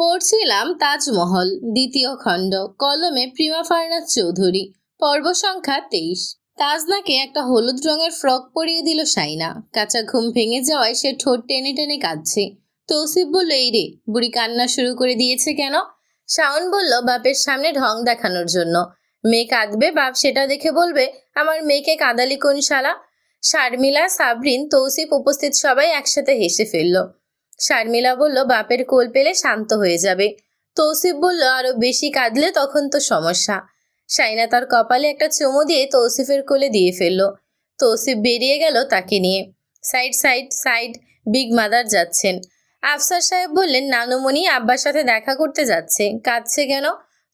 পড়ছিলাম তাজমহল দ্বিতীয় খণ্ড, কলমে প্রিমা ফারনাজ চৌধুরী। পর্ব সংখ্যা 23। তাজনাকে একটা হলুদ রঙের ফ্রক পরিয়ে দিল শাইনা। কাঁচা ঘুম ভেঙে যাওয়ায় সে ঠোঁট টেনে টেনে কাঁদছে। তৌসিফ বলল, এই রে, বুড়ি কান্না শুরু করে দিয়েছে কেন? শাওন বলল, বাপের সামনে ঢং দেখানোর জন্য। মেয়ে কাঁদবে, বাপ সেটা দেখে বলবে আমার মেয়েকে কাঁদালি কোন শালা। শারমিলা, সাবরিন, তৌসিফ উপস্থিত সবাই একসাথে হেসে ফেলল। শারমিলা বলল, বাপের কোল পেলে শান্ত হয়ে যাবে। তৌসিফ বলল, আরো বেশি কাঁদলে তখন তো সমস্যা। শাইনা তার কপালে একটা চুমু দিয়ে তৌসিফের কোলে দিয়ে ফেলল। তৌসিফ বেরিয়ে গেল তাকে নিয়ে। Side side side, big mother যাচ্ছেন। আফসার সাহেব বললেন, নানুমণি আব্বার সাথে দেখা করতে যাচ্ছে, কাঁদছে কেন?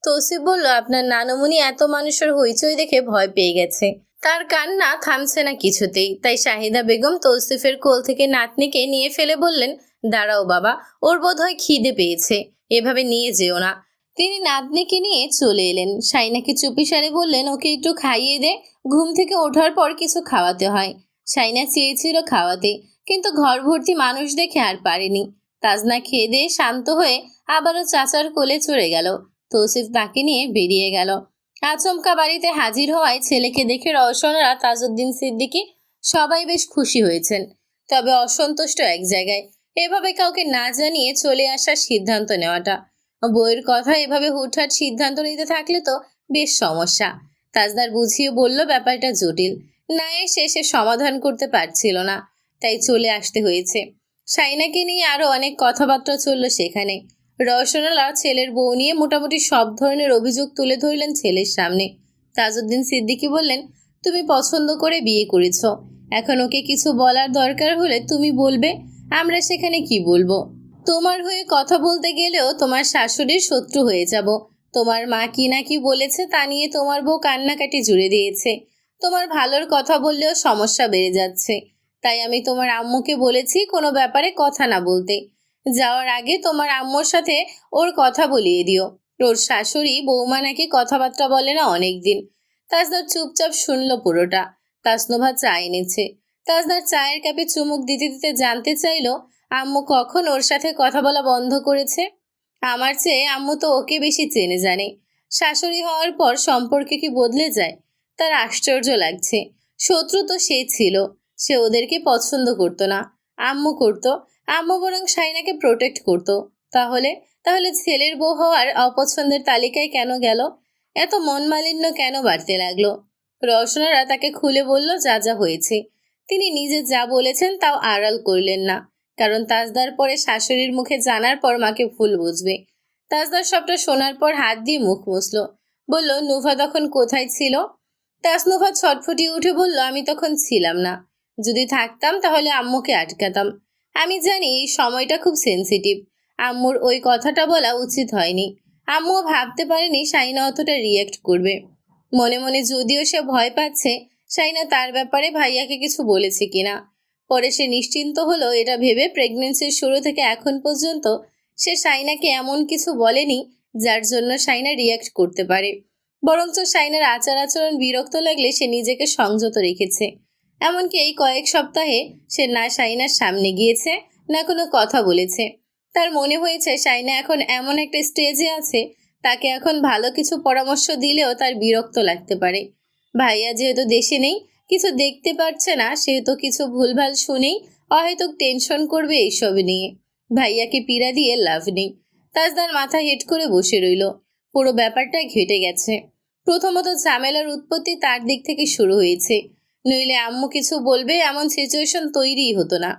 তৌসিফ বলল, আপনার নানুমণি এত মানুষের হইচই দেখে ভয় পেয়ে গেছে। তার কান্না থামছে না কিছুতেই। তাই শাহিদা বেগম তৌসিফের কোল থেকে নাতনিকে নিয়ে ফেলে বললেন, দাঁড়াও বাবা, ওর বোধহয় খিদে পেয়েছে, এভাবে নিয়ে যেও না। তিনি নাতনিকে নিয়ে চলে এলেন। শাইনাকে চুপিসারে বললেন, ওকে একটু খাইয়ে দে, ঘুম থেকে ওঠার পর কিছু খাওয়াতে হয়। শাইনা চেয়েছিল খাওয়াতে, কিন্তু ঘর ভর্তি মানুষ দেখে আর পারেনি। তাজনা খেয়ে দিয়ে শান্ত হয়ে আবারও চাচার কোলে চড়ে গেল। তৌসিফ তাকে নিয়ে বেরিয়ে গেল। আচমকা বাড়িতে হাজির হওয়ায় ছেলেকে দেখে রওশনরা, তাজউদ্দিন সিদ্দিকী সবাই বেশ খুশি হয়েছেন। তবে অসন্তুষ্ট এক জায়গায়, এভাবে কাউকে না জানিয়ে চলে আসার সিদ্ধান্ত নেওয়াটা। বইয়ের কথা এভাবে হুটহাট সিদ্ধান্ত নিতে থাকলে তো বেশ সমস্যা। তাজদার বুঝিয়ে বলল ব্যাপারটা জটিল, না এসে সে সমাধান করতে পারছিল না, তাই চলে আসতে হয়েছে। শাইনাকে নিয়ে আরো অনেক কথাবার্তা চলল সেখানে। রওশনারা ছেলের বউ নিয়ে মোটামুটি সব ধরনের অভিযোগ তুলে ধরলেন ছেলের সামনে। তাজউদ্দিন সিদ্দিকী বললেন, তুমি পছন্দ করে বিয়ে করেছ, এখন ওকে কিছু বলার দরকার হলে তুমি বলবে, আমরা সেখানে কি বলবো? তোমার হয়ে কথা বলতে গেলেও তোমার শাশুড়ির শত্রু হয়ে যাব। তোমার মা কি না কি বলেছে তা নিয়ে তোমার বউ কান্নাকাটি জুড়ে দিয়েছে। তোমার ভালোর কথা বললেও সমস্যা বেড়ে যাচ্ছে। তাই আমি তোমার আম্মুকে বলেছি কোনো ব্যাপারে কথা না বলতে। যাওয়ার আগে তোমার আম্মুর সাথে ওর কথা বলিয়ে দিও। ওর শাশুড়ি বৌমা নাকি কথাবার্তা বলে না অনেক দিন। তাজদার চুপচাপ শুনল পুরোটা। তাসনুভা চা এনেছে। তাজদার চায়ের কাপে চুমুক দিতে দিতে জানতে চাইলো, আম্মু কখন ওর সাথে কথা বলা বন্ধ করেছে? আমার চেয়ে আম্মু তো ওকে বেশি চেনে জানে। শাশুড়ি হওয়ার পর সম্পর্কে কি বদলে যায়? তার আশ্চর্য লাগছে। শত্রু তো সে ছিল, সে ওদেরকে পছন্দ করতো না, আম্মু করতো। আম্মু বরং শাইনাকে প্রোটেক্ট করতো। তাহলে তাহলে ছেলের বউ হওয়ার অপছন্দের তালিকায় কেন গেল? এত মনমালিন্য কেন বাড়তে লাগলো? রওশনারা তাকে খুলে বলল যা যা হয়েছে। তিনি নিজে যা বলেছেন তাও আড়াল করলেন না, কারণ তাজদার পরে শাশুড়ির মুখে জানার পর মাকে ভুল বুঝবে। তাজদার সবটা শোনার পর হাত দিয়ে মুখ মুছল। বলল, নুভা তখন কোথায় ছিল? তাসনুভা ছটফটিয়ে উঠে বলল, আমি তখন ছিলাম না। যদি থাকতাম তাহলে আম্মুকে আটকাতাম। আমি জানি এই সময়টা খুব সেনসিটিভ। আম্মুর ওই কথাটা বলা উচিত হয়নি। আম্মুও ভাবতে পারেনি শাইনা অতটা রিয়েক্ট করবে। মনে মনে যদিও সে ভয় পাচ্ছে শাইনা তার ব্যাপারে ভাইয়াকে কিছু বলেছে কিনা। পরে সে নিশ্চিন্ত হলো এটা ভেবে, প্রেগনেন্সির শুরু থেকে এখন পর্যন্ত সে শাইনাকে এমন কিছু বলেনি যার জন্য শাইনা রিয়াক্ট করতে পারে। বরঞ্চ শাইনার আচার আচরণ বিরক্ত লাগলে সে নিজেকে সংযত রেখেছে। এমনকি এই কয়েক সপ্তাহে সে না শাইনার সামনে গিয়েছে, না কোনো কথা বলেছে। তার মনে হয়েছে শাইনা এখন এমন একটা স্টেজে আছে, তাকে এখন ভালো কিছু পরামর্শ দিলেও তার বিরক্ত লাগতে পারে। ভাইয়া যেহেতু দেশে নেই, কিছু দেখতে পারছে না, সেহেতু কিছু ভুলভাল শুনেই অহেতুক টেনশন করবে এইসব নিয়ে। ভাইয়াকে পীড়া দিয়ে লাভ নেই। তাজদার মাথা হেট করে বসে রইল। পুরো ব্যাপারটা ঘেটে গেছে। প্রথমত ঝামেলার উৎপত্তি তার দিক থেকে শুরু হয়েছে, নইলে আম্মু কিছু বলবে এমন সিচুয়েশন তৈরিই হতো না।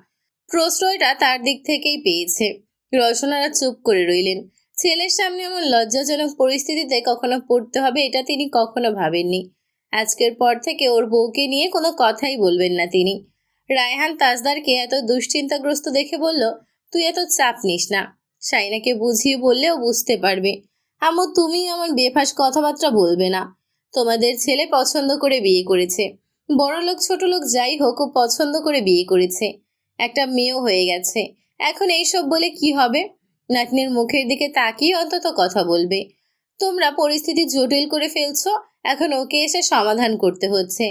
প্রশ্রয়টা তার দিক থেকেই পেয়েছে। রওশনারা চুপ করে রইলেন। ছেলের সামনে এমন লজ্জাজনক পরিস্থিতিতে কখনো পড়তে হবে এটা তিনি কখনো ভাবেননি। আজকের পর থেকে ওর বউকে নিয়ে কোনো কথাই বলবেন না তিনি। রায়হান তাজদারকে এত দুশ্চিন্তাগ্রস্ত দেখে বলল, তুই এত চাপ নিস না, শাইনাকে বুঝিয়ে বললেও বুঝতে পারবে। আম্মু, তুমি এমন বেফাস কথাবার্তা বলবে না। তোমাদের ছেলে পছন্দ করে বিয়ে করেছে। বড়লোক ছোটলোক যাই হোক, ও পছন্দ করে বিয়ে করেছে। একটা মেয়েও হয়ে গেছে। এখন এইসব বলে কি হবে? নাতনির মুখের দিকে তাকিয়ে অন্তত কথা বলবে। তোমরা পরিস্থিতি জটিল করে ফেলছো, এখন ওকে এসে সমাধান করতে হচ্ছে।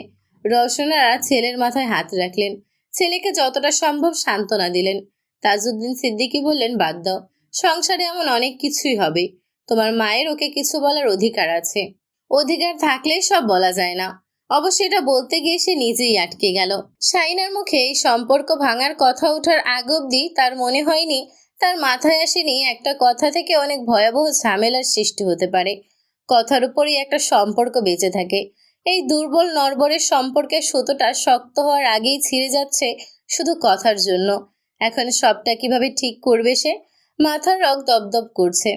রওশনারা ছেলের মাথায় হাত রাখলেন। ছেলেকে যতটা সম্ভব সান্ত্বনা দিলেন। তাজউদ্দিন সিদ্দিকী বললেন, বাদ দাও, সংসারে এমন অনেক কিছুই হবে। তোমার মায়ের ওকে কিছু বলার অধিকার আছে। অধিকার থাকলেই সব বলা যায় না। অবশ্য এটা বলতে গিয়ে সে নিজেই আটকে গেল। শাইনার মুখে এই সম্পর্ক ভাঙার কথা ওঠার আগ অব্দি তার মনে হয়নি, তার মাথায় আসেনি একটা কথা থেকে অনেক ভয়াবহ ঝামেলার সৃষ্টি হতে পারে। কথার উপরই একটা সম্পর্ক বেঁচে থাকে। এই দুর্বল নড়বড়ের সম্পর্কের সুতোটা শক্ত হওয়ার আগেই ছিঁড়ে যাচ্ছে শুধু কথার জন্য। এখন সবটা কিভাবে ঠিক করবে সে? মাথার রগ দপদপ করছে।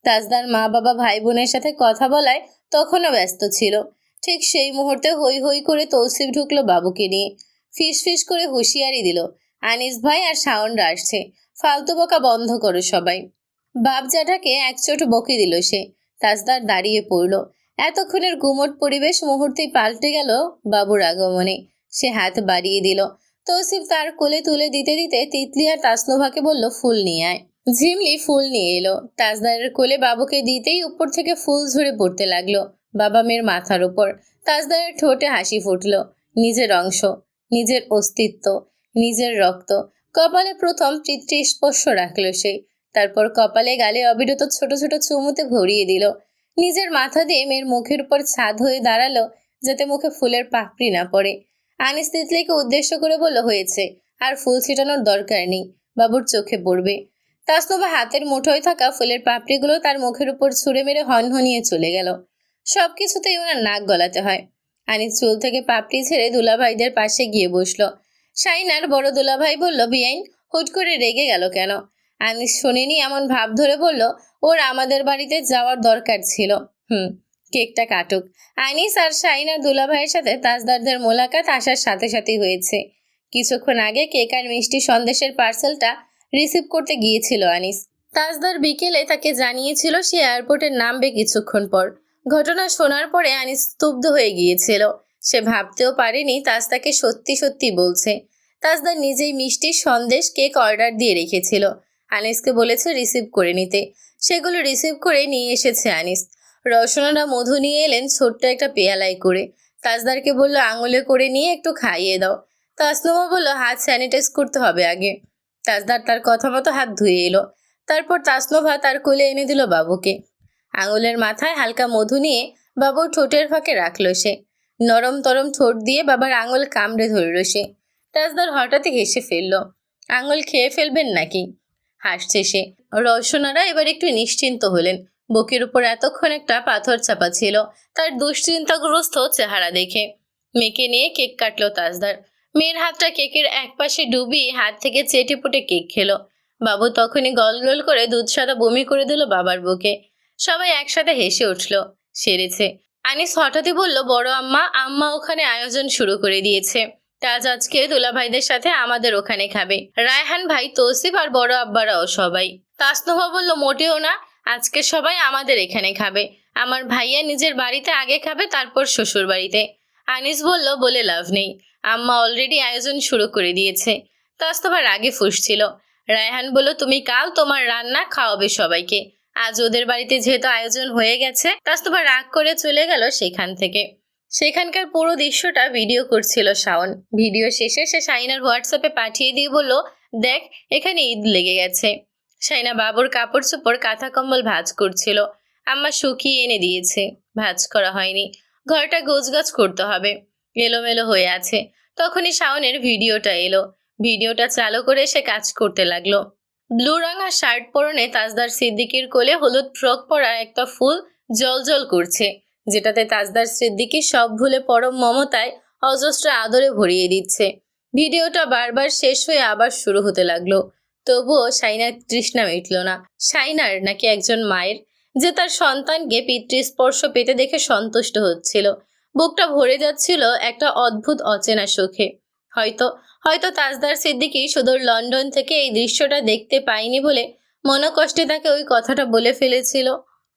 তাজদার মা বাবা ভাই বোনের সাথে কথা বলায় তখনও ব্যস্ত ছিল। ঠিক সেই মুহূর্তে হই হই করে তৌসিফ ঢুকলো বাবুকে নিয়ে। ফিস ফিস করে হুঁশিয়ারি দিল, আনিস ভাই আর শাওনরা আসছে, ফালতু বকা বন্ধ করো সবাই। বাপ জ্যাঠাকে একচোট বকে দিল সে। তাজদার দাঁড়িয়ে পড়ল। এতক্ষণের গুমট পরিবেশ মুহূর্তেই পাল্টে গেল বাবুর আগমনে। সে হাত বাড়িয়ে দিল। তৌসিফ তার কোলে তুলে দিতে দিতে তিতলি আর তাসনুভাকে বলল, ফুল নিয়ে আয়। ঝিমলি ফুল নিয়ে এলো। তাজদারের কোলে বাবুকে দিতেই উপর থেকে ফুল ঝরে পড়তে লাগলো বাবা মেয়ের মাথার উপর। তাজদারের ঠোঁটে হাসি ফুটল। নিজের অংশ, নিজের অস্তিত্ব, নিজের রক্ত। কপালে প্রথম পিতৃস্পর্শ রাখল সে। তারপর কপালে গালে অবিরত ছোট ছোট চুমুতে ভরিয়ে দিল। নিজের মাথা দিয়ে মেয়ের মুখের উপর ছাদ হয়ে দাঁড়ালো, যাতে মুখে ফুলের পাপড়ি না পড়ে। আনিস তিতলিকে উদ্দেশ্য করে বলল, হয়েছে, আর ফুল ছিটানোর দরকার নেই, বাবুর চোখে পড়বে। তাসনুভা হাতের মুঠোয় থাকা ফুলের পাপড়িগুলো তার মুখের উপর ছুঁড়ে মেরে হনহনিয়ে চলে গেল। সবকিছুতেই ওনার নাক গলাতে হয়। আনিস চুল থেকে পাপড়ি ছেড়ে দুলাভাইদের পাশে গিয়ে বসলো। শাইনার বড় দুলাভাই বলল, বিয়াইন হুট করে রেগে গেল কেন? আনিস শোনেনি এমন ভাব ধরে বলল, ওর আমাদের বাড়িতে যাওয়ার দরকার ছিল। কেকটা কাটুক। আনিস আর শাইনার দুলাভাইয়ের সাথে তাজদারদের মোলাকাত আসার সাথে সাথেই হয়েছে। কিছুক্ষণ আগে কেক আর মিষ্টি সন্দেশের পার্সেলটা রিসিভ করতে গিয়েছিল আনিস। তাজদার বিকেলে তাকে জানিয়েছিল সে এয়ারপোর্টে নামবে কিছুক্ষণ পর। ঘটনা শোনার পরে আনিস স্তব্ধ হয়ে গিয়েছিল। সে ভাবতেও পারেনি তাজ তাকে সত্যি সত্যি বলছে। তাজদার নিজেই মিষ্টি সন্দেশ কেক অর্ডার দিয়ে রেখেছিল। আনিসকে বলেছে রিসিভ করে নিতে। সেগুলো রিসিভ করে নিয়ে এসেছে আনিস। রওশনারা মধু নিয়ে এলেন ছোট্ট একটা পেয়ালায় করে। তাজদারকে বলল, আঙুলে করে নিয়ে একটু খাইয়ে দাও। তাসনুমা বলল, হাত স্যানিটাইজ করতে হবে আগে। তাজদার তার কথা মতো হাত ধুয়ে এলো। তারপর তাসনুভা তার কোলে এনে দিল বাবুকে। আঙুলের মাথায় হালকা মধু নিয়ে বাবুর ঠোঁটের ফাঁকে রাখলো সে। নরম তরম ঠোঁট দিয়ে বাবার আঙুল কামড়ে ধরল সে। তাজদার হঠাৎই হেসে ফেলল। আঙুল খেয়ে ফেলবেন নাকি? হাসছে সে। রওশনারা এবার একটু নিশ্চিন্ত হলেন। বুকের উপর এতক্ষণ একটা পাথর চাপা ছিল তার দুশ্চিন্তাগ্রস্ত চেহারা দেখে। মেয়েকে নিয়ে কেক কাটলো তাজদার। মেয়ের হাতটা কেকের এক পাশে ডুবিয়ে হাত থেকে চেটেপুটে কেক খেলো। বাবু তখনই গল গল করে দুধ সাদা বমি করে দিল বাবার বুকে। সবাই একসাথে হেসে উঠল। সেরেছে। আনিস হঠাৎই বলল, বড় আম্মা, আম্মা ওখানে আয়োজন শুরু করে দিয়েছে। তাজ আজকে দুলাভাইদের সাথে আমাদের ওখানে খাবে। রায়হান ভাই, তৌসিফ আর বড় আব্বারাও সবাই। তাসনুভা বলল, মোটেও না, আজকে সবাই আমাদের এখানে খাবে। আমার ভাইয়া নিজের বাড়িতে আগে খাবে, তারপর শ্বশুর বাড়িতে। আনিস বলল, বলে লাভ নেই, আম্মা অলরেডি আয়োজন শুরু করে দিয়েছে। তাসনুভা রাগে ফুঁসছিল। রায়হান বলল, তুমি কাল তোমার রান্না খাওয়াবে সবাইকে। আজ ওদের বাড়িতে যেহেতু আয়োজন হয়ে গেছে। তাসনুভা রাগ করে চলে গেল সেখান থেকে। সেখানকার পুরো দৃশ্যটা ভিডিও করছিল শাওন। ভিডিও শেষে সে শাইনার হোয়াটসঅ্যাপে পাঠিয়ে দিয়ে বলল, দেখ, এখানে ঈদ লেগে গেছে। শাইনা বাবুর কাপড় চোপড় কাঁথা কম্বল ভাঁজ করছিল। আম্মা শুকিয়ে এনে দিয়েছে, ভাঁজ করা হয়নি। ঘরটা গোছগাছ করতে হবে, এলোমেলো হয়ে আছে। তখনই শাওনের ভিডিওটা এলো। ভিডিওটা চালু করে সে কাজ করতে লাগলো। ব্লু রঙা শার্ট পরনে তাজদার সিদ্দিকীর কোলে হলুদ ফ্রক পরা একটা ফুল জলজল করছে, যেটাতে তাজদার সিদ্দিকী সব ভুলে পরম মমতায় অজস্র আদরে ভরিয়ে দিচ্ছে। ভিডিওটা বারবার শেষ হয়ে আবার শুরু হতে লাগলো। তবুও শাইনার তৃষ্ণা মিটল না। শাইনার নাকি একজন মায়ের, যে তার সন্তানকে পিতৃস্পর্শ পেতে দেখে সন্তুষ্ট হচ্ছিল। বুকটা ভরে যাচ্ছিল একটা অদ্ভুত অচেনা সুখে। হয়তো হয়তো তাজদার সিদ্দিকী সুদূর লন্ডন থেকে এই দৃশ্যটা দেখতে পায়নি বলে মনোকষ্টে তাকে ওই কথাটা বলে ফেলেছিল।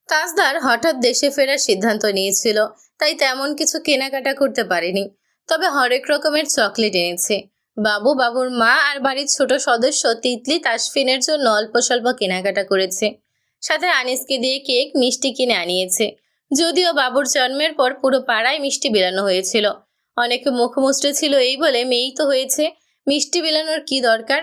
তাজদার হঠাৎ দেশে ফেরার সিদ্ধান্ত নিয়েছিল, তাই তেমন কিছু কেনাকাটা করতে পারেনি। তবে হরেক রকমের চকলেট এনেছে। বাবু, বাবুর মা আর বাড়ির ছোট সদস্য তিতলি, তাসফিনের জন্য অল্প স্বল্প কেনাকাটা করেছে। সাথে আনিসকে দিয়ে কেক, মিষ্টি কিনে আনিয়েছে। যদিও বাবুর জন্মের পর পুরো পাড়ায় মিষ্টি বিলানো হয়েছিল। অনেকে মুখ মুচড়ে ছিল এই বলে, মেয়েই তো হয়েছে, মিষ্টি বিলানোর কি দরকার।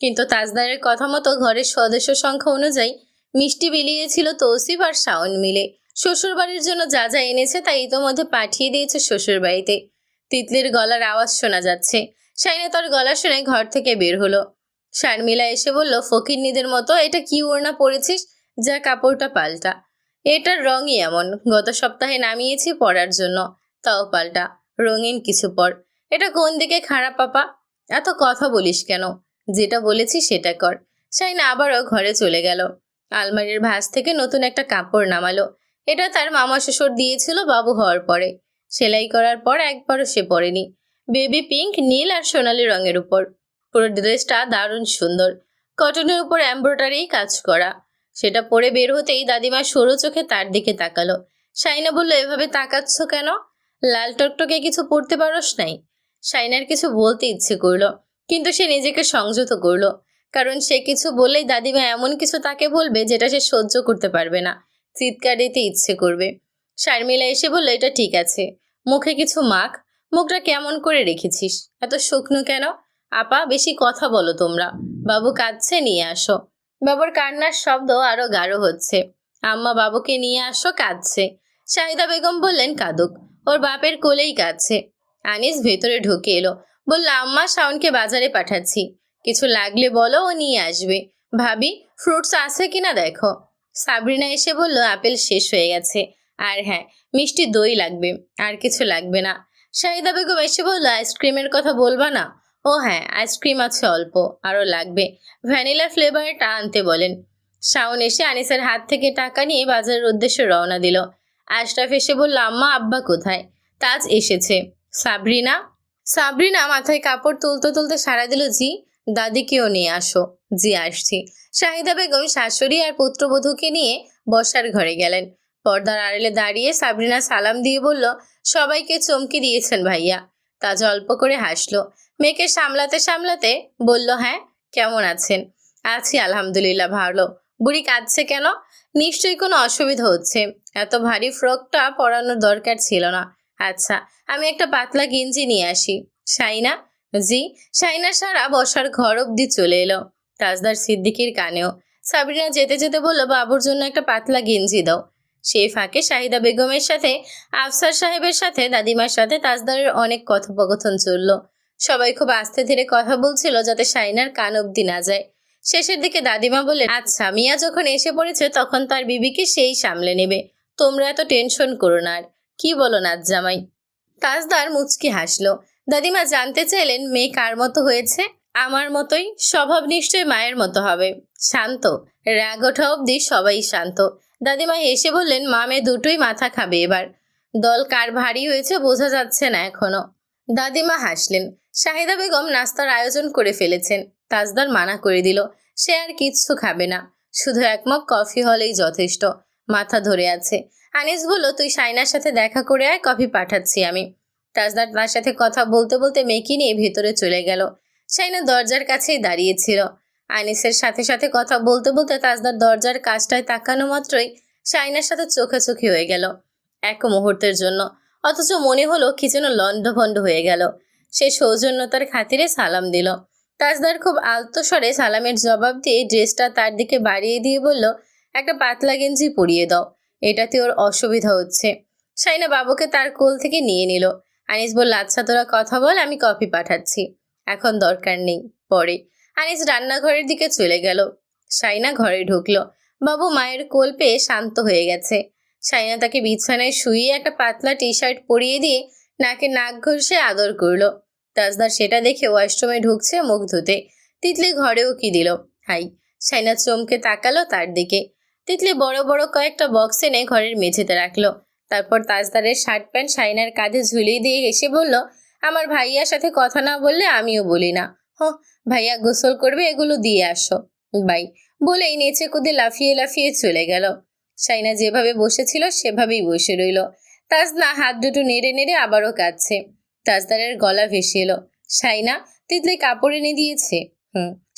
কিন্তু তাজদারের কথা মতো ঘরের সদস্য সংখ্যা অনুযায়ী মিষ্টি বিলিয়েছিল তৌসিফ আর শাওন মিলে। শ্বশুরবাড়ির জন্য যা যা এনেছে তা ইতোমধ্যে পাঠিয়ে দিয়েছে শ্বশুরবাড়িতে। তিতলির গলার আওয়াজ শোনা যাচ্ছে। শাইনা তার গলা শুনে ঘর থেকে বের হলো। শারমিলা এসে বলল, ফকিন্নিদের মতো এটা কি ওড়না পরেছিস? যা কাপড়টা পাল্টা। এটার রঙই এমন, গত সপ্তাহে নামিয়েছি পরার জন্য, তাও পাল্টা। রঙিন কিছু পর। এটা কোন দিকে খারাপ পাপা? এত কথা বলিস কেন? যেটা বলেছি সেটা কর। শাইনা আবারও ঘরে চলে গেল। আলমারির ভাঁজ থেকে নতুন একটা কাপড় নামালো। এটা তার মামা শ্বশুর দিয়েছিল বাবু হওয়ার পরে। সেলাই করার পর একবারও সে পরেনি। বেবি পিঙ্ক, নীল আর সোনালি রঙের উপর। পুরো ড্রেসটা দারুণ সুন্দর। কটনের উপর এমব্রয়ডারি কাজ করা। সেটা পরে বের হতেই দাদিমা সরু চোখে তার দিকে তাকালো। শাইনা বলল, এভাবে তাকাচ্ছ কেন? লাল টকটকে কিছু পরতে পারস নাই? শাইনার কিছু বলতে ইচ্ছে করলো, কিন্তু সে নিজেকে সংযত করলো। কারণ সে কিছু বললেই দাদিমা এমন কিছু তাকে বলবে যেটা সে সহ্য করতে পারবে না। চিৎকার দিতে ইচ্ছে করবে। শারমিলা এসে বলল, এটা ঠিক আছে, মুখে কিছু মাখ। মুখটা কেমন করে রেখেছিস? এত শুকনো কেন? আপা, বেশি কথা বলো তোমরা। বাবু কাঁদছে, নিয়ে আসো। বাবুর কান্নার শব্দ আরো গাঢ় হচ্ছে। আম্মা, বাবুকে নিয়ে আসো, কাঁদছে। শাহিদা বেগম বললেন, কাঁদুক, ওর বাপের কোলেই কাঁদছে। আনিস ভেতরে ঢুকে এলো। বলল, আম্মা, শাওনকে বাজারে পাঠাচ্ছি, কিছু লাগলে বলো, ও নিয়ে আসবে। ভাবি, ফ্রুটস আছে কিনা দেখো। সাবরিনা এসে বলল, আপেল শেষ হয়ে গেছে, আর হ্যাঁ, মিষ্টি দই লাগবে, আর কিছু লাগবে না। শাহিদা বেগম এসে বলল, আইসক্রিমের কথা বলবা না? ও হ্যাঁ, আইসক্রিম আছে অল্প, আরও লাগবে। ভ্যানিলা ফ্লেভারটা আনতে বলেন। শাওন এসে আনিসের হাত থেকে টাকা নিয়ে বাজারের উদ্দেশ্যে রওনা দিল। আশরাফ এসে বলল, আম্মা, আব্বা কোথায়? তাজ এসেছে। সাবরিনা? সাবরিনা মাথায় কাপড় তুলতে তুলতে সাড়া দিল, জি। দাদিকেও নিয়ে আসো। জি, আসছি। শাহিদা বেগম শাশুড়ি আর পুত্রবধূকে নিয়ে বসার ঘরে গেলেন। পর্দার আড়ালে দাঁড়িয়ে সাবরিনা সালাম দিয়ে বলল, সবাইকে চমকে দিয়েছেন ভাইয়া। তাজ অল্প করে হাসলো। মেয়েকে সামলাতে সামলাতে বলল, হ্যাঁ, কেমন আছেন? আছি আলহামদুলিল্লাহ, ভালো। বুড়ি কাঁদছে কেন? নিশ্চয়ই কোনো অসুবিধা হচ্ছে। এত ভারী ফ্রকটা পরানোর দরকার ছিল না। আচ্ছা, আমি একটা পাতলা গেঞ্জি নিয়ে আসি। শাইনা? জি। শাইনা সারা বসার ঘর অব্দি চলে এলো, তাজদার সিদ্দিকির কানেও। সাবরিনা যেতে যেতে বলল, বাবুর জন্য একটা পাতলা গেঞ্জি দাও। সেই ফাঁকে শাহিদা বেগমের সাথে, আফসার সাহেবের সাথে, দাদিমার সাথে তাজদারের অনেক কথোপকথন চলল। সবাই খুব আস্তে ধীরে কথা বলছিল যাতে শাইনার কান অব্দি না যায়। শেষের দিকে দাদিমা বললেন, আচ্ছা, মিয়া যখন এসে পড়েছে তখন তার বিবিকে সেই সামলে নেবে, তোমরা এত টেনশন করো না। আর কি বলো নাজ জামাই? তাজদার মুচকি হাসলো। দাদিমা জানতে চাইলেন, মেয়ে কার মতো হয়েছে? আমার মতোই। স্বভাব নিশ্চয়ই মায়ের মতো হবে, শান্ত। রাগ ওঠা অব্দি সবাই শান্ত। দাদিমা হেসে বললেন, মা মেয়ে দুটোই মাথা খাবে এবার। দল কার ভারী হয়েছে বোঝা যাচ্ছে না এখনো। দাদিমা হাসলেন। শাহিদা বেগম নাস্তার আয়োজন করে ফেলেছেন। তাজদার মানা করে দিল, সে আর কিচ্ছু খাবে না, শুধু এক মগ কফি হলেই যথেষ্ট। মাথা ধরে আছে। আনিস বলল, তুই শাইনার সাথে দেখা করে আয়, কফি পাঠাচ্ছি আমি। তাজদার তার সাথে কথা বলতে বলতে মেয়েকে নিয়ে ভেতরে চলে গেল। শাইনা দরজার কাছেই দাঁড়িয়েছিল। আনিসের সাথে সাথে কথা বলতে বলতে তাজদার দরজার কাছটায় তাকানো মাত্রই শাইনার সাথে চোখাচোখি হয়ে গেল, এক মুহূর্তের জন্য। অথচ মনে হলো কি যেন লণ্ডভণ্ড হয়ে গেল। সে সৌজন্যতার খাতিরে সালাম দিল। তাজদার খুব আলতো স্বরে সালামের জবাব দিয়ে ড্রেসটা তার দিকে বাড়িয়ে দিয়ে বলল, একটা পাতলা গেঞ্জি পরিয়ে দাও, এটাতে ওর অসুবিধা হচ্ছে। শাইনা বাবুকে তার কোল থেকে নিয়ে নিল। আনিস বলল, আচ্ছা, তোরা কথা বল, আমি কফি পাঠাচ্ছি। এখন দরকার নেই, পরে। আনিস রান্নাঘরের দিকে চলে গেল। শাইনা ঘরে ঢুকলো। বাবু মায়ের কোল পেয়ে শান্ত হয়ে গেছে। শাইনা তাকে বিছানায় শুইয়ে একটা পাতলা টি শার্ট পরিয়ে দিয়ে নাকে নাক ঘষে আদর করলো। তাজদার সেটা দেখে ওয়াশরুমে ঢুকছে মুখ ধুতে। তিতলি ঘরেও কি দিল, হাই। শাইনা চমকে তাকালো তার দিকে। তিতলি বড় বড় কয়েকটা বক্স এনে ঘরের মেঝেতে রাখলো। তারপর তাজদারের শার্ট প্যান্ট শাইনার কাঁধে ঝুলিয়ে দিয়ে হেসে বলল, আমার ভাইয়ার সাথে কথা না বললে আমিও বলি না। ভাইয়া গোসল করবে, এগুলো দিয়ে আসো। বাই। বলেই নেচে কুদে লাফিয়ে লাফিয়ে চলে গেল। শাইনা যেভাবে বসেছিল সেভাবেই বসে রইল। তাজনা হাত দুটো নেড়ে নেড়ে আবারও কাঁদছে। তাজদারের গলা ভেসে এলো, শাইনা, তিতলি কাপড় এনে দিয়েছে?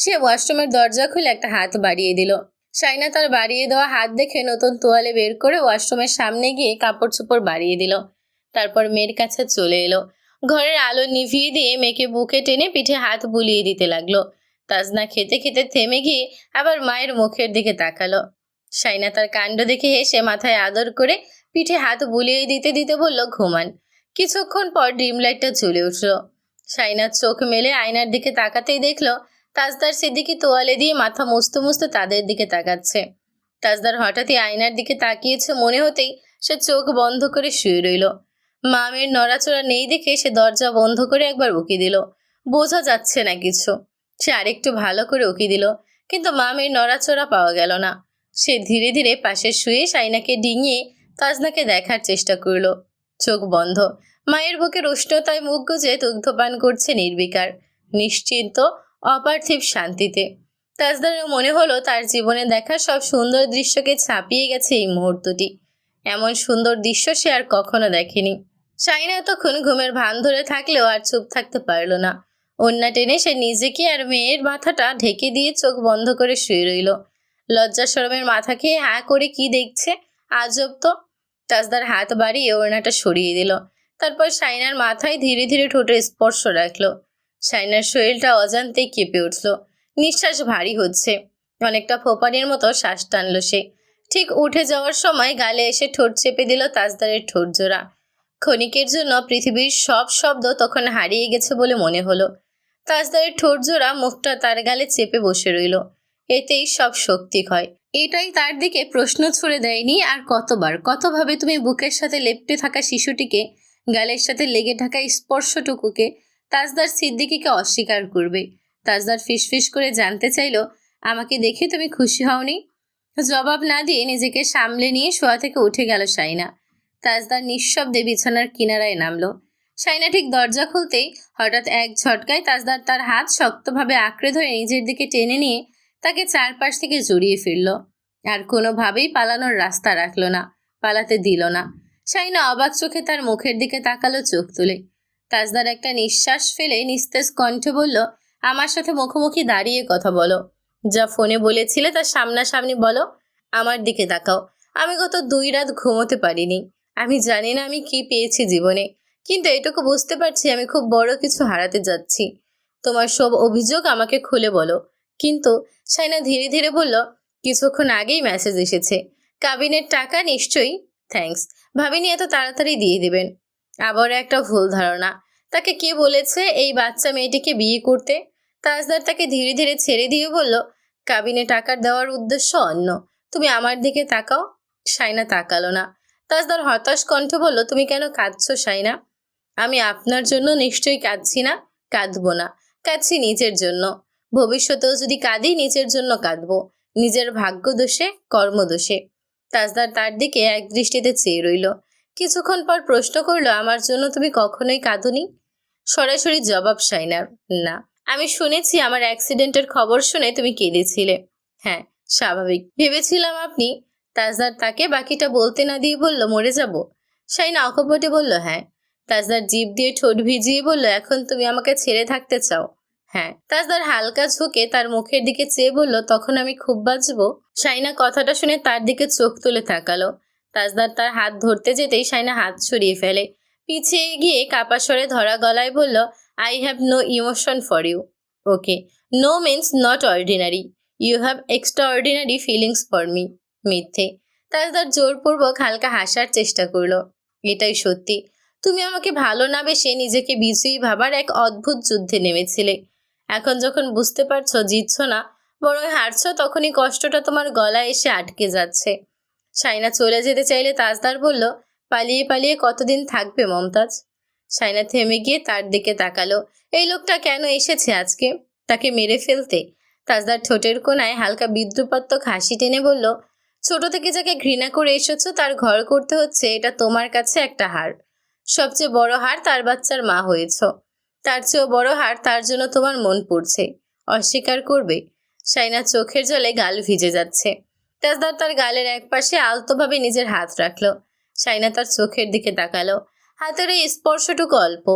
সে ওয়াশরুমের দরজা খুলে একটা হাত বাড়িয়ে দিল। শাইনা তার বাড়িয়ে দেওয়া হাত দেখে নতুন তোয়ালে বের করে ওয়াশরুমের সামনে গিয়ে কাপড় চোপড় বাড়িয়ে দিল। তারপর মেয়ের কাছে চলে এলো। ঘরের আলো নিভিয়ে দিয়ে মেয়েকে বুকে টেনে পিঠে হাত বুলিয়ে দিতে লাগলো। তাজনা খেতে খেতে থেমে গিয়ে আবার মায়ের মুখের দিকে তাকালো। শাইনা তার কাণ্ড দেখে হেসে মাথায় আদর করে পিঠে হাত বুলিয়ে দিতে দিতে বলল, ঘুমান। কিছুক্ষণ পর ড্রিম লাইটটা জ্বলে উঠল। শাইনার চোখ মেলে আয়নার দিকে তাকাতেই দেখলো তাজদার সিদ্দিকী তোয়ালে দিয়ে মাথা মুছতে মুছতে তাদের দিকে তাকাচ্ছে। তাজদার হঠাৎই আয়নার দিকে তাকিয়েছে মনে হতেই সে চোখ বন্ধ করে শুয়ে রইল। মামের নড়াচড়া নেই দেখে সে দরজা বন্ধ করে একবার উকি দিল। বোঝা যাচ্ছে না কিছু। সে আরেকটু ভালো করে উকি দিল, কিন্তু মামের নড়াচড়া পাওয়া গেল না। সে ধীরে ধীরে পাশে শুয়ে শাইনাকে ডিঙিয়ে তাজনাকে দেখার চেষ্টা করল। চোখ বন্ধ। মায়ের বুকের উষ্ণতায় মুখ গুজে দুগ্ধপান করছে নির্বিকার, নিশ্চিন্ত, অপার্থিব শান্তিতে। তাজদারও মনে হলো তার জীবনে দেখা সব সুন্দর দৃশ্যকে ছাপিয়ে গেছে এই মুহূর্তটি। এমন সুন্দর দৃশ্য সে আর কখনো দেখেনি। শাইনা তখন ঘুমের ভান ধরে থাকলেও আর চুপ থাকতে পারল না। ওড়না টেনে সে নিজেকে আর মেয়ের মাথাটা ঢেকে দিয়ে চোখ বন্ধ করে শুয়ে রইল। লজ্জা শরমের মাথা খেয়ে হ্যাঁ করে কি দেখছে, আজব তো। তাজদার হাত বাড়িয়ে ওড়নাটা সরিয়ে দিল। তারপর শাইনার মাথায় ধীরে ধীরে ঠোঁটের স্পর্শ রাখলো। শাইনার শরীরটা অজান্তেই কেঁপে উঠল। নিঃশ্বাস ভারী হচ্ছে। অনেকটা ফোপানির মতো শ্বাস টানলো সে। ঠিক উঠে যাওয়ার সময় গালে এসে ঠোঁট চেপে দিল তাজদারের ঠোঁট জোড়া। ক্ষণিকের জন্য পৃথিবীর সব শব্দ তখন হারিয়ে গেছে বলে মনে হলো। তাজদারের ঠোঁট জোড়া মুখটা তার গালে চেপে বসে রইল। এতেই সব শক্তি ক্ষয়। এটাই তার দিকে প্রশ্ন ছুড়ে দেয়নি আর কতবার, কতভাবে তুমি বুকের সাথে লেপ্টে থাকা শিশুটিকে, গালের সাথে লেগে থাকা স্পর্শটুকুকে তাজদার সিদ্দিকীকে অস্বীকার করবে? তাজদার ফিসফিস করে জানতে চাইল, আমাকে দেখে তুমি খুশি হওনি? জবাব না দিয়ে নিজেকে সামলে নিয়ে শোয়া থেকে উঠে গেল শাইনা। তাজদার নিঃশব্দে বিছানার কিনারায় নামলো। শাইনা ঠিক দরজা খুলতেই হঠাৎ এক ঝটকায় তাজদার তার হাত শক্তভাবে আঁকড়ে ধরে নিজের দিকে টেনে নিয়ে তাকে চারপাশ থেকে জড়িয়ে ফিরল। আর কোনোভাবেই পালানোর রাস্তা রাখলো না, পালাতে দিল না। শাইনা অবাক চোখে তার মুখের দিকে তাকালো চোখ তুলে। তাজদার একটা নিঃশ্বাস ফেলে নিস্তেজ কণ্ঠে বলল, আমার সাথে মুখোমুখি দাঁড়িয়ে কথা বলো। যা ফোনে বলেছিলে তার সামনাসামনি বলো। আমার দিকে তাকাও। আমি গত 2 রাত ঘুমোতে পারিনি। আমি জানি না আমি কি পেয়েছি জীবনে, কিন্তু এটুকু বুঝতে পারছি আমি খুব বড় কিছু হারাতে যাচ্ছি। তোমার সব অভিযোগ আমাকে খুলে বলো। কিন্তু শাইনা ধীরে ধীরে বলল, কিছুক্ষণ আগেই মেসেজ এসেছে। কাবিনের টাকা নিশ্চয়ই। থ্যাঙ্কস। ভাবিনি এত তাড়াতাড়ি দিয়ে দিবেন। আবার একটা ভুল ধারণা। তাকে কে বলেছে এই বাচ্চা মেয়েটিকে বিয়ে করতে? তাজদার তাকে ধীরে ধীরে ছেড়ে দিয়ে বলল, কাবিনে টাকা দেওয়ার উদ্দেশ্য অন্য। তুমি আমার দিকে তাকাও। শাইনা তাকালো না। তাজদার হতাশ কণ্ঠ বলল, তুমি কেন কাঁদছো শাইনা? আমি আপনার জন্য নিশ্চয়ই কাঁদছি না। কাঁদবো না। কাঁদছি নিজের জন্য। ভবিষ্যতেও যদি কাঁদি নিজের জন্য কাঁদবো। নিজের ভাগ্য দোষে, কর্মদোষে। তাজদার তার দিকে এক দৃষ্টিতে চেয়ে রইল। কিছুক্ষণ পর প্রশ্ন করলো, আমার জন্য তুমি কখনোই কাঁদোনি? সরাসরি জবাব শাইনার, না। আমি শুনেছি আমার অ্যাক্সিডেন্টের খবর শুনে তুমি কেঁদেছিলে। হ্যাঁ, স্বাভাবিক। ভেবেছিলাম আপনি। তাজদার তাকে বাকিটা বলতে না দিয়ে বলল, মরে যাব? শাইনা অকপটে বলল, হ্যাঁ। তাজদার জিভ দিয়ে ঠোঁট ভিজিয়ে বলল, এখন তুমি আমাকে ছেড়ে থাকতে চাও? হ্যাঁ। তাজদার হালকা ঝুঁকে তার মুখের দিকে চেয়ে বলল, তখন আমি খুব বাঁচবো? শাইনা কথাটা শুনে তার দিকে চোখ তুলে তাকালো। তাজদার তার হাত ধরতে যেতেই শাইনা হাত সরিয়ে ফেলে। পিছিয়ে গিয়ে কাপা স্বরে ধরা গলায় বলল, I have no emotion for you. Okay. No means not ordinary. You have extraordinary feelings for me. মিথ্যে। তাজদার জোরপূর্বক হালকা হাসার চেষ্টা করলো। এটাই সত্যি। তুমি আমাকে ভালো না বেসে নিজেকে বিজয়ী ভাবার এক অদ্ভুত যুদ্ধে নেমেছিলে। এখন যখন বুঝতে পারছো জিতছো না, বরং হারছো, তখনই কষ্টটা তোমার গলায় এসে আটকে যাচ্ছে। শাইনা চলে যেতে চাইলে তাজদার বলল, পালিয়ে পালিয়ে কতদিন থাকবে মমতাজ? শাইনা থেমে গিয়ে তার দিকে তাকালো। এই লোকটা কেন এসেছে আজকে? তাকে মেরে ফেলতে? তাজদার ঠোঁটের কোণায় হালকা বিদ্রুপাত্মক হাসি টেনে বলল, ছোট থেকে যাকে ঘৃণা করে এসেছো তার ঘর করতে হচ্ছে, এটা তোমার কাছে একটা হার। সবচেয়ে বড় হার তার বাচ্চার মা হয়েছ। তার চেয়েও বড় হার তার জন্য তোমার মন পড়ছে। অস্বীকার করবে? শাইনা চোখের জলে গাল ভিজে যাচ্ছে। তাজদার তার গালের এক পাশে আলতোভাবে নিজের হাত রাখলো। শাইনা তার চোখের দিকে তাকালো। হাতের এই স্পর্শটুকু অল্প,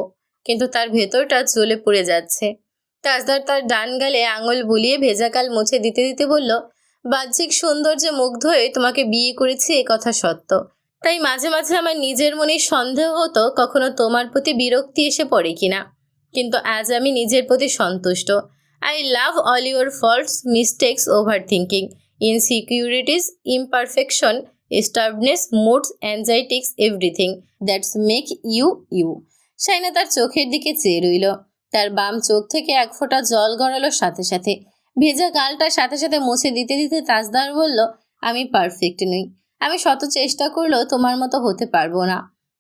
কিন্তু তার ভেতরটা জ্বলে পুড়ে যাচ্ছে। তাজদার তার ডান গালে আঙুল বুলিয়ে ভেজা গাল মুছে দিতে দিতে বলল, বাহ্যিক সৌন্দর্যে মুগ্ধ হয়ে তোমাকে বিয়ে করেছি এ কথা সত্য। তাই মাঝে মাঝে আমার নিজের মনে সন্দেহ হতো কখনো তোমার প্রতি বিরক্তি এসে পড়ে কিনা। কিন্তু আজ আমি নিজের প্রতি সন্তুষ্ট। I love all your faults, mistakes, overthinking, insecurities, imperfection, stubbornness, moods, anxieties, everything that's make you you. Shaina তার চোখের দিকে চেয়ে রইল। তার বাম চোখ থেকে এক ফোঁটা জল গড়ালো সাথে সাথে। ভেজা গালটা সাথে সাথে মুছে দিতে দিতে তাজদার বলল, আমি পারফেক্ট নই। আমি শত চেষ্টা করলেও তোমার মতো হতে পারবো না।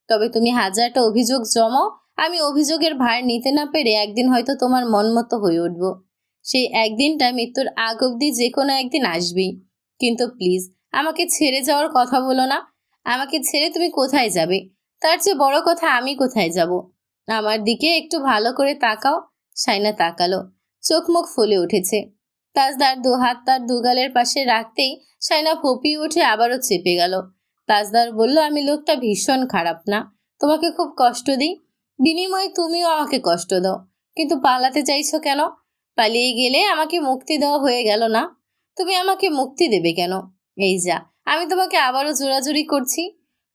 তবে তুমি হাজারটা অভিযোগ জমাও, আমি অভিযোগের ভার নিতে না পেরে একদিন হয়তো তোমার মন মতো হয়ে উঠব। সেই একদিনটা মৃত্যুর আগ অবধি যে কোনো একদিন আসবেই। কিন্তু প্লিজ আমাকে ছেড়ে যাওয়ার কথা বলো না। আমাকে ছেড়ে তুমি কোথায় যাবে? তার চেয়ে বড় কথা, আমি কোথায় যাব? আমার দিকে একটু ভালো করে তাকাও। শাইনা তাকালো। চোখ মুখ ফুলে উঠেছে। তাজদার দু হাত তার দুগালের পাশে রাখতেই শাইনা ফপিয়ে উঠে আবারও চেপে গেল। তাজদার বলল, আমি লোকটা ভীষণ খারাপ না? তোমাকে খুব কষ্ট দিই? বিনিময়ে তুমিও আমাকে কষ্ট দাও। কিন্তু পালাতে চাইছো কেন? পালিয়ে গেলে আমাকে মুক্তি দেওয়া হয়ে গেল না? তুমি আমাকে মুক্তি দেবে কেন? এই যা, আমি তোমাকে আবারও জোরাজুরি করছি।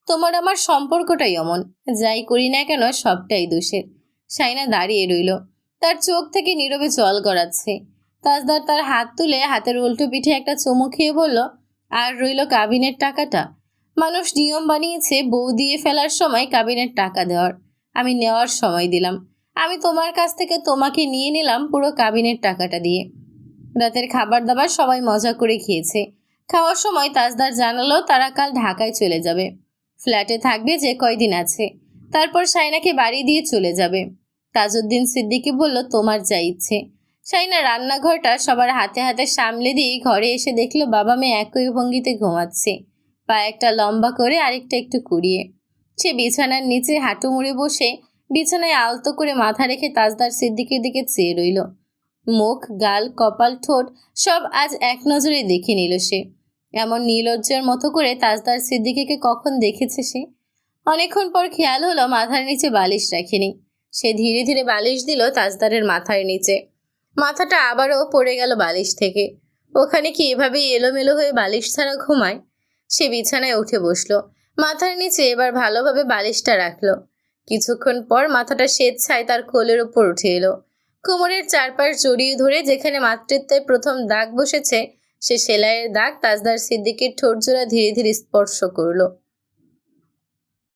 তোমার আমার সম্পর্কটাই অমন। যাই করি না কেন সবটাই দোষের। শাইনা দাঁড়িয়ে রইল। তার চোখ থেকে নীরবে জল গড়াচ্ছে। তাজদার তার হাত তুলে হাতের উল্টো পিঠে একটা চুমু খেয়ে বলল, আর রইল কাবিনের টাকাটা। মানুষ নিয়ম বানিয়েছে বউ দিয়ে ফেলার সময় কাবিনের টাকা দেওয়ার। আমি নেওয়ার সময় দিলাম। আমি তোমার কাছ থেকে তোমাকে নিয়ে নিলাম পুরো কাবিনের টাকাটা দিয়ে। রাতের খাবার দাবার সবাই মজা করে খেয়েছে। খাওয়ার সময় তাজদার জানালো তারা কাল ঢাকায় চলে যাবে। ফ্ল্যাটে থাকবে যে কয়দিন আছে। তারপর শাইনাকে বাড়ি দিয়ে চলে যাবে। তাজউদ্দিন সিদ্দিকী বলল, তোমার যা ইচ্ছে। শাইনা রান্নাঘরটা সবার হাতে হাতে সামলে দিয়ে ঘরে এসে দেখলো বাবা মেয়ে একই ভঙ্গিতে ঘুমাচ্ছে। পা একটা লম্বা করে আরেকটা একটু কুড়িয়ে। সে বিছানার নিচে হাঁটু মুড়ে বসে বিছানায় আলতো করে মাথা রেখে তাজদার সিদ্দিকীর দিকে চেয়ে রইল। মুখ, গাল, কপাল, ঠোঁট সব আজ এক নজরে দেখে নিল সে। এমন নির্লজ্জের মতো করে তাজদার সিদ্দিকীকে কখন দেখেছে সে? অনেকক্ষণ পর খেয়াল হলো মাথার নিচে বালিশ রাখেনি। সে ধীরে ধীরে বালিশ দিল তাজদারের মাথার নিচে। মাথাটা আবারও পড়ে গেল বালিশ থেকে। ওখানে কি এভাবেই এলোমেলো হয়ে বালিশ ছাড়া ঘুমায়? সে বিছানায় উঠে বসলো। মাথার নিচে এবার ভালোভাবে বালিশটা রাখলো। কিছুক্ষণ পর মাথাটা স্বেচ্ছায় তার কোলের উপর উঠে এলো। কোমরের চারপাশ জড়িয়ে ধরে যেখানে মাতৃত্বের প্রথম দাগ বসেছে, সে সেলাইয়ের দাগ তাজদার সিদ্দিকীর ঠোঁটজোড়া ধীরে ধীরে স্পর্শ করলো।